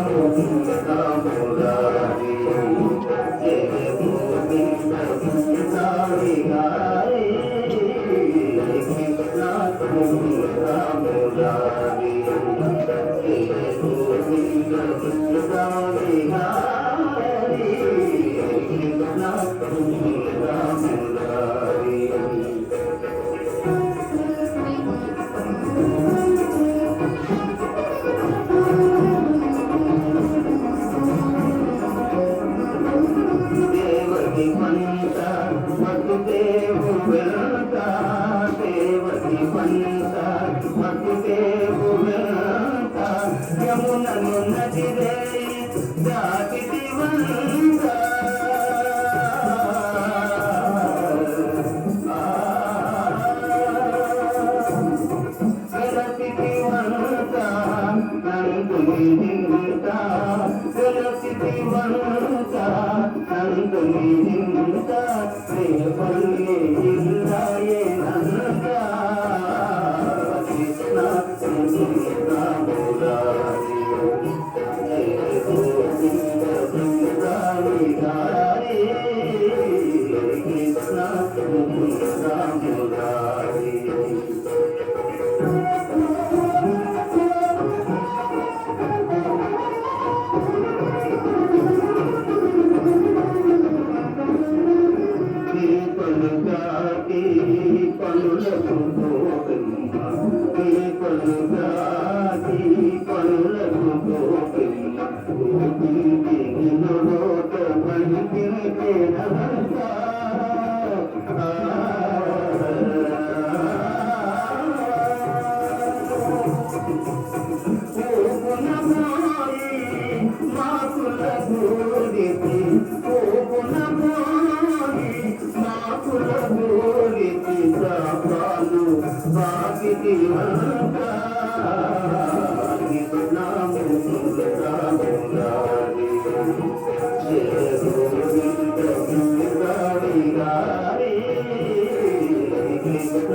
ముకుంద మురారి జయ గోవింద మురారి గారి కృష్ణ ముకుంద మురారి జయ గోవింద మురారి గారి కృష్ణ ముకుంద మురారి దేవకి పంత మధుదేవు వెంట దేవకి పంత మధుదేవు వెంట యమునను నదిరే దాటిది వంట గలసిది వంట నందుని నింట గలసిది వంట నందుని నింట రేపల్లి ఇల్లాయే నంద కృష్ణ ముకుంద మురారి జయ గోవింద మురారి గారి కృష్ణ ముకుంద మురారి పలుగాకి పనులకు గోపిమ్మ పలుగాకి పనులకు గోపిమ్మ గోపించి నిన్నోట పలికితే నమస్క మాకుల గోడితి మాకుల గోడితి సాపాలు బాకిటి వంట నామురారి జయ గోవింద మురారి గారి కృష్ణ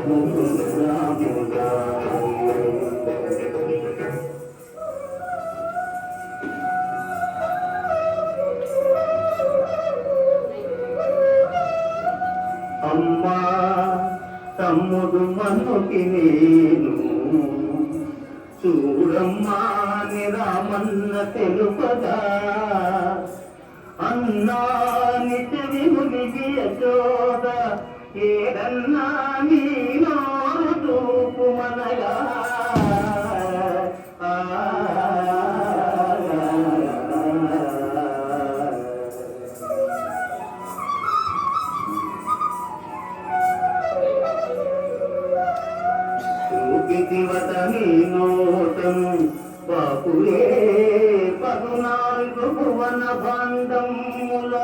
ముకుంద మురారి అమ్మా తమ్ముడు మనుకి నేను చూడమ్మా నిరామన్న తెలుపదా అన్నా నిజవి మునిగి యశోద ఏడన్నా నీ నోరు చూపు మనగా దివతని నోటము బాపులే 14 భువన భాండముల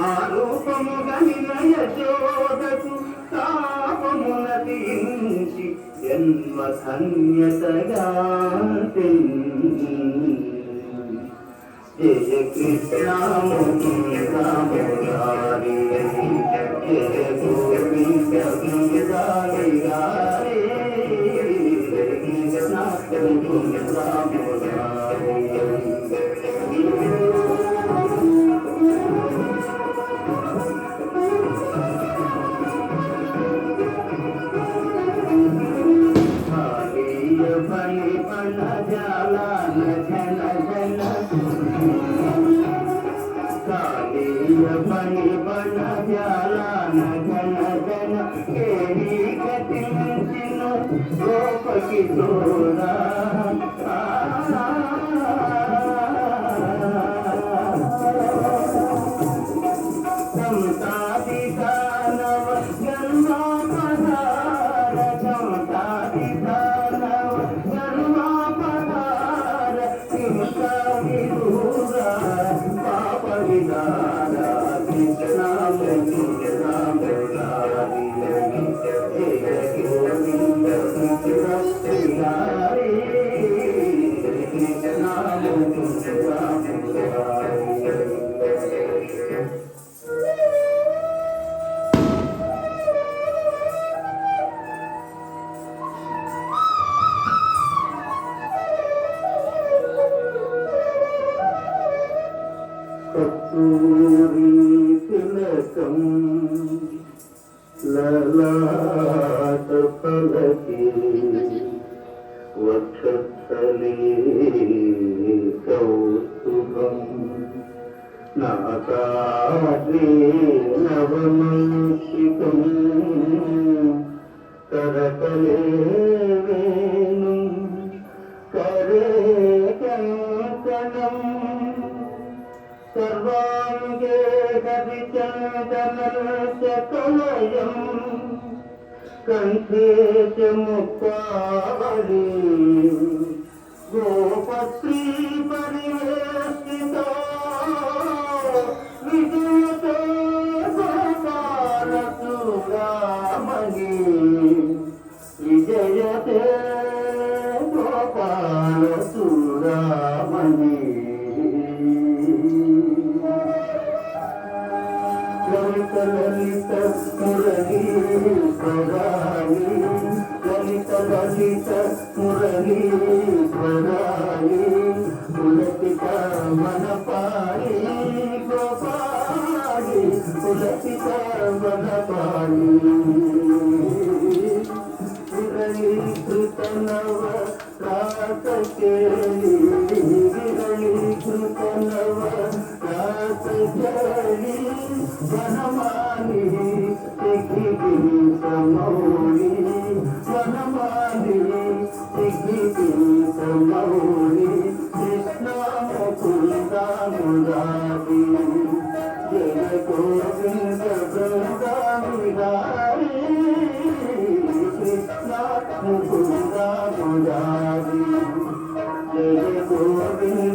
ఆరూపము గనిన యశోదకు తాపమున తీంచి జన్మ ధన్యతగా జయ కృష్ణ ముకుంద మురారి జయ గోవింద మురారి గారి కృష్ణ ముకుంద మురారి బలి బల జాలాన జన జన కాళీయ బలి బల జాలాన జన జన కేరి కటించిన గోపకి తోరా సమతాది దానవ జన్మా పదార సమతాది కృష్ణ ముకుంద మురారి జయ గోవింద మురారి కృష్ణ ముకుంద మురారి కస్తూరి తిలకం లలాట ఫలకే వక్షస్థలే కౌస్తుభం నాసాగ్రే నవమూషికం కరతలే వేణుం करे कंकणं सर्वांगे हरिचन्दनस्य कलयं कंठे च मुक्तावली गोपत्री परिवेष्टिता विजयते गोपालचूडामणि विजयते गोपालचूडामणि ललित ललित मुरलीश्वराणि ललित ललित मुरलीश्वराणि पुलकित मनपाणि गोपाणि पुलकित मनपाणि विरलीकृत नव रासकेली विरलीकृत नव रासकेली वनमाली सिखिगिरि समौली वनमाली सिखिगिरि समौली कृष्ण मुकुन्द मुरारी जय गोविन्द वृन्द विहारी कृष्ण मुकुन्द मुरारी जय गोविन्द